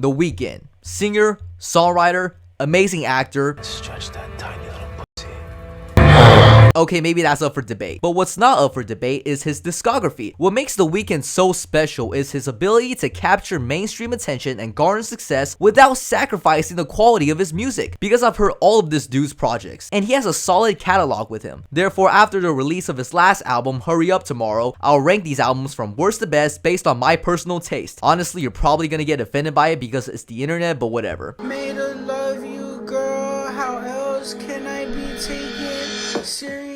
The Weeknd, singer, songwriter, amazing actor. Stretch that tiny little pussy. Okay, maybe that's up for debate. But what's not up for debate is his discography. What makes The Weeknd so special is his ability to capture mainstream attention and garner success without sacrificing the quality of his music. Because I've heard all of this dude's projects, and he has a solid catalog with him. Therefore, after the release of his last album, Hurry Up Tomorrow, I'll rank these albums from worst to best based on my personal taste. Honestly, you're probably gonna get offended by it because it's the internet, but whatever. Made to love you, girl. How else can I be taken seriously?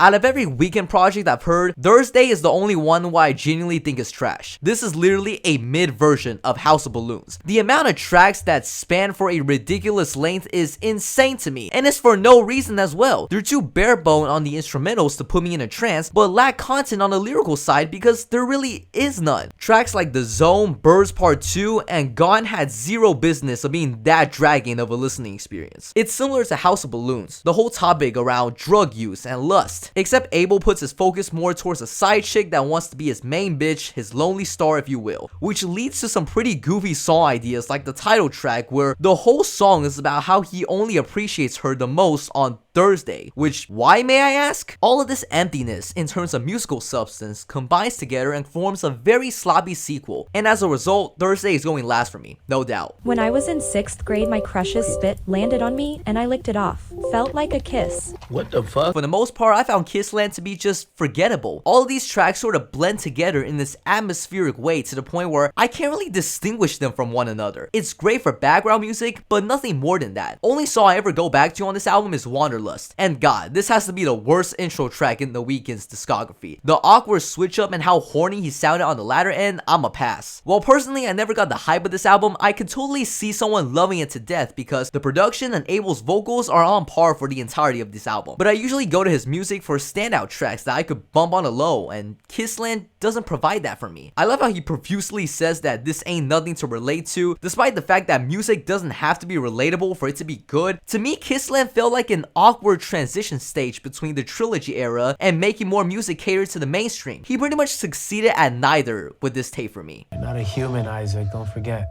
Out of every Weeknd project I've heard, Thursday is the only one where I genuinely think is trash. This is literally a mid version of House of Balloons. The amount of tracks that span for a ridiculous length is insane to me, and it's for no reason as well. They're too bare bone on the instrumentals to put me in a trance, but lack content on the lyrical side because there really is none. Tracks like The Zone, Birds Part 2, and Gone had zero business of being that dragging of a listening experience. It's similar to House of Balloons, the whole topic around drug use and lust. Except Abel puts his focus more towards a side chick that wants to be his main bitch, his lonely star if you will, which leads to some pretty goofy song ideas like the title track where the whole song is about how he only appreciates her the most on Thursday, which why may I ask? All of this emptiness in terms of musical substance combines together and forms a very sloppy sequel, and as a result, Thursday is going last for me, no doubt. When I was in 6th grade, my crush's spit landed on me and I licked it off. Felt like a kiss. What the fuck? For the most part, I found Kissland to be just forgettable. All of these tracks sort of blend together in this atmospheric way to the point where I can't really distinguish them from one another. It's great for background music, but nothing more than that. Only song I ever go back to on this album is Wanderlust. And God, this has to be the worst intro track in The Weeknd's discography. The awkward switch up and how horny he sounded on the latter end, I'm a pass. While personally I never got the hype of this album, I could totally see someone loving it to death because the production and Abel's vocals are on par for the entirety of this album. But I usually go to his music for standout tracks that I could bump on a low, and Kissland doesn't provide that for me. I love how he profusely says that this ain't nothing to relate to, despite the fact that music doesn't have to be relatable for it to be good. To me, Kissland felt like an awkward transition stage between the trilogy era and making more music cater to the mainstream. He pretty much succeeded at neither with this tape for me. You're not a human, Isaac. Don't forget.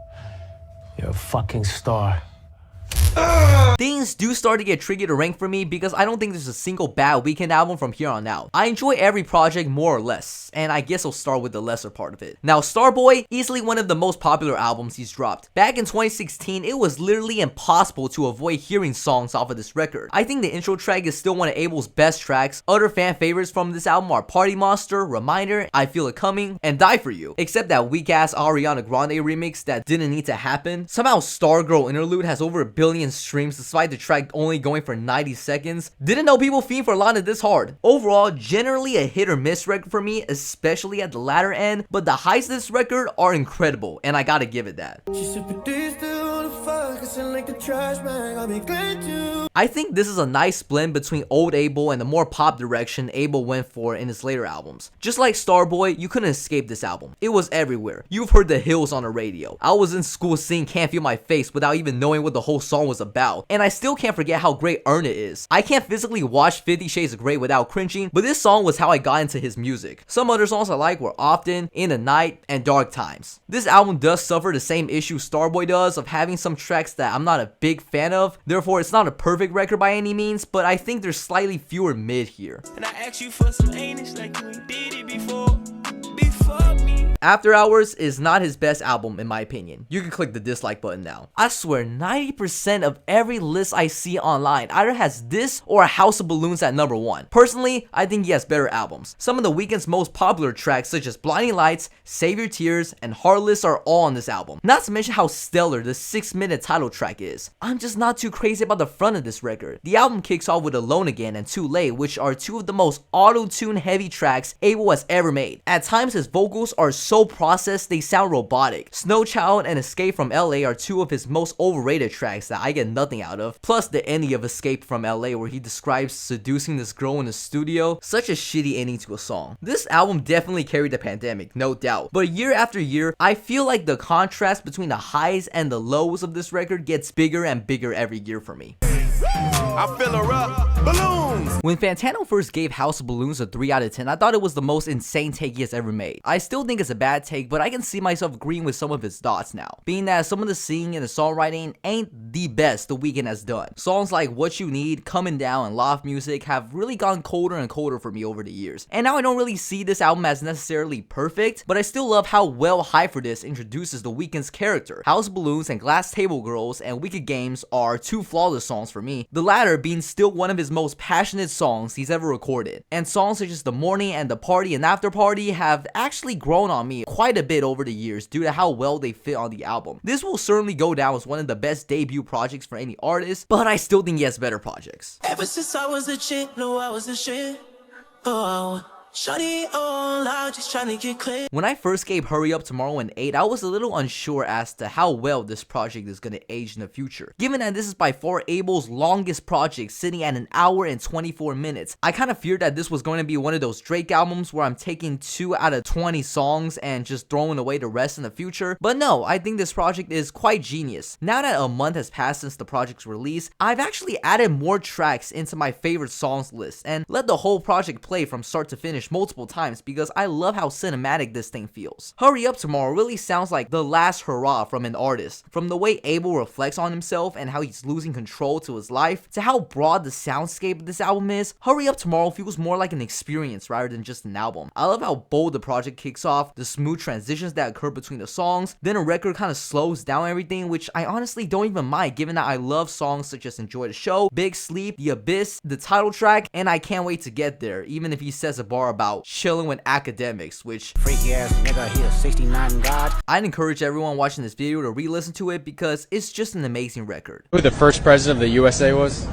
You're a fucking star. Things do start to get tricky to rank for me because I don't think there's a single bad Weeknd album from here on out. I enjoy every project more or less, and I guess I'll start with the lesser part of it. Now, Starboy, easily one of the most popular albums he's dropped. Back in 2016, it was literally impossible to avoid hearing songs off of this record. I think the intro track is still one of Abel's best tracks. Other fan favorites from this album are Party Monster, Reminder, I Feel It Coming, and Die For You. Except that weak-ass Ariana Grande remix that didn't need to happen. Somehow Stargirl Interlude has over 1 billion streams despite the track only going for 90 seconds. Didn't know people fiend for Lana this hard. Overall, generally a hit or miss record for me, especially at the latter end, but the highs of this record are incredible, and I gotta give it that. I think this is a nice blend between old Abel and the more pop direction Abel went for in his later albums. Just like Starboy, you couldn't escape this album. It was everywhere. You've heard The Hills on the radio. I was in school singing Can't Feel My Face without even knowing what the whole song was about, and I still can't forget how great Earn It is. I can't physically watch 50 Shades of Grey without cringing, but this song was how I got into his music. Some other songs I like were Often, In the Night, and Dark Times. This album does suffer the same issue Starboy does of having some tracks that I'm not a big fan of, therefore it's not a perfect record by any means, but I think there's slightly fewer mid here. And I asked you for some anus like you ain't did it before me. After Hours is not his best album in my opinion. You can click the dislike button now. I swear 90% of every list I see online either has this or House of Balloons at number 1. Personally, I think he has better albums. Some of the Weeknd's most popular tracks such as Blinding Lights, Save Your Tears, and Heartless are all on this album. Not to mention how stellar the 6-minute title track is. I'm just not too crazy about the front of this record. The album kicks off with Alone Again and Too Late, which are two of the most auto-tune heavy tracks Abel has ever made. At times his vocals are so processed they sound robotic. Snow Child and Escape from LA are two of his most overrated tracks that I get nothing out of. Plus the ending of Escape from LA where he describes seducing this girl in the studio. Such a shitty ending to a song. This album definitely carried the pandemic, no doubt. But year after year, I feel like the contrast between the highs and the lows of this record gets bigger and bigger every year for me. I fill her up. Balloons! When Fantano first gave House of Balloons a 3 out of 10, I thought it was the most insane take he has ever made. I still think it's a bad take, but I can see myself agreeing with some of his thoughts now, being that some of the singing and the songwriting ain't the best The Weeknd has done. Songs like What You Need, Coming Down, and Loft Music have really gone colder and colder for me over the years. And now I don't really see this album as necessarily perfect, but I still love how well High For This introduces The Weeknd's character. House of Balloons and Glass Table Girls and Wicked Games are two flawless songs for me, the latter being still one of his most passionate songs he's ever recorded. And songs such as The Morning and The Party and After Party have actually grown on me quite a bit over the years due to how well they fit on the album. This will certainly go down as one of the best debut projects for any artist, but I still think he has better projects. Ever since I was a chick, no, I was a shit. Oh, shawty all out, just trying to get clear. When I first gave Hurry Up Tomorrow an 8, I was a little unsure as to how well this project is going to age in the future. Given that this is by far Abel's longest project, sitting at an hour and 24 minutes, I kind of feared that this was going to be one of those Drake albums where I'm taking 2 out of 20 songs and just throwing away the rest in the future. But no, I think this project is quite genius. Now that a month has passed since the project's release, I've actually added more tracks into my favorite songs list and let the whole project play from start to finish multiple times because I love how cinematic this thing feels. Hurry Up Tomorrow really sounds like the last hurrah from an artist, from the way Abel reflects on himself and how he's losing control to his life, to how broad the soundscape of this album is. Hurry Up Tomorrow feels more like an experience rather than just an album. I love how bold the project kicks off, the smooth transitions that occur between the songs, then a record kind of slows down everything, which I honestly don't even mind given that I love songs such as Enjoy the Show, Big Sleep, The Abyss, the title track, and I Can't Wait to Get There, even if he says a bar about chilling with academics, which freaky ass nigga, he a 69 god. I'd encourage everyone watching this video to re-listen to it because it's just an amazing record. Who the first president of the USA was?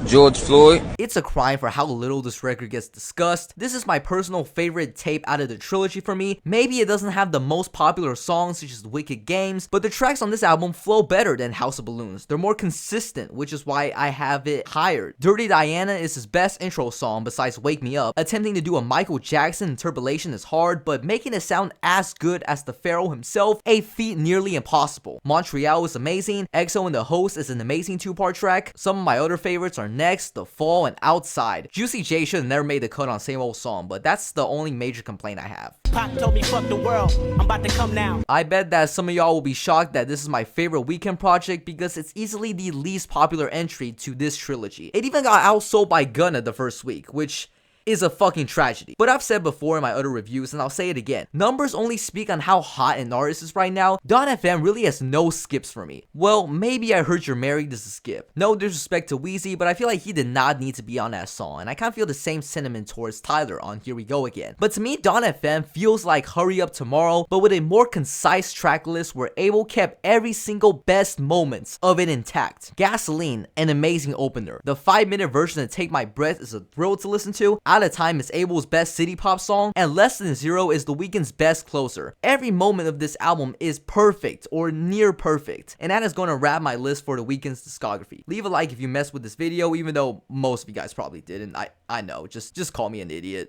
George Floyd. It's a crime for how little this record gets discussed. This is my personal favorite tape out of the trilogy for me. Maybe it doesn't have the most popular songs such as Wicked Games, but the tracks on this album flow better than House of Balloons. They're more consistent, which is why I have it higher. Dirty Diana is his best intro song besides Wake Me Up. Attempting to do a Michael Jackson interpolation is hard, but making it sound as good as the Pharaoh himself, a feat nearly impossible. Montreal is amazing. EXO and The Host is an amazing 2-part track. Some of my other favorites are Next, The Fall, and Outside. Juicy J should have never made the cut on Same Old Song, but that's the only major complaint I have. Pop told me fuck the world, I'm about to come now. I bet that some of y'all will be shocked that this is my favorite Weeknd project because it's easily the least popular entry to this trilogy. It even got outsold by Gunna the first week, which is a fucking tragedy. But I've said before in my other reviews, and I'll say it again, numbers only speak on how hot an artist is right now. Dawn FM really has no skips for me. Well, maybe I Heard You're Married is a skip. No disrespect to Weezy, but I feel like he did not need to be on that song, and I kind of feel the same sentiment towards Tyler on Here We Go Again. But to me, Dawn FM feels like Hurry Up Tomorrow, but with a more concise track list where Abel kept every single best moments of it intact. Gasoline, an amazing opener. The 5-minute version of Take My Breath is a thrill to listen to. Out of Time is Abel's best city pop song, and Less Than Zero is The Weeknd's best closer. Every moment of this album is perfect or near perfect, and that is going to wrap my list for The Weeknd's discography. Leave a like if you messed with this video, even though most of you guys probably didn't. I know, just call me an idiot.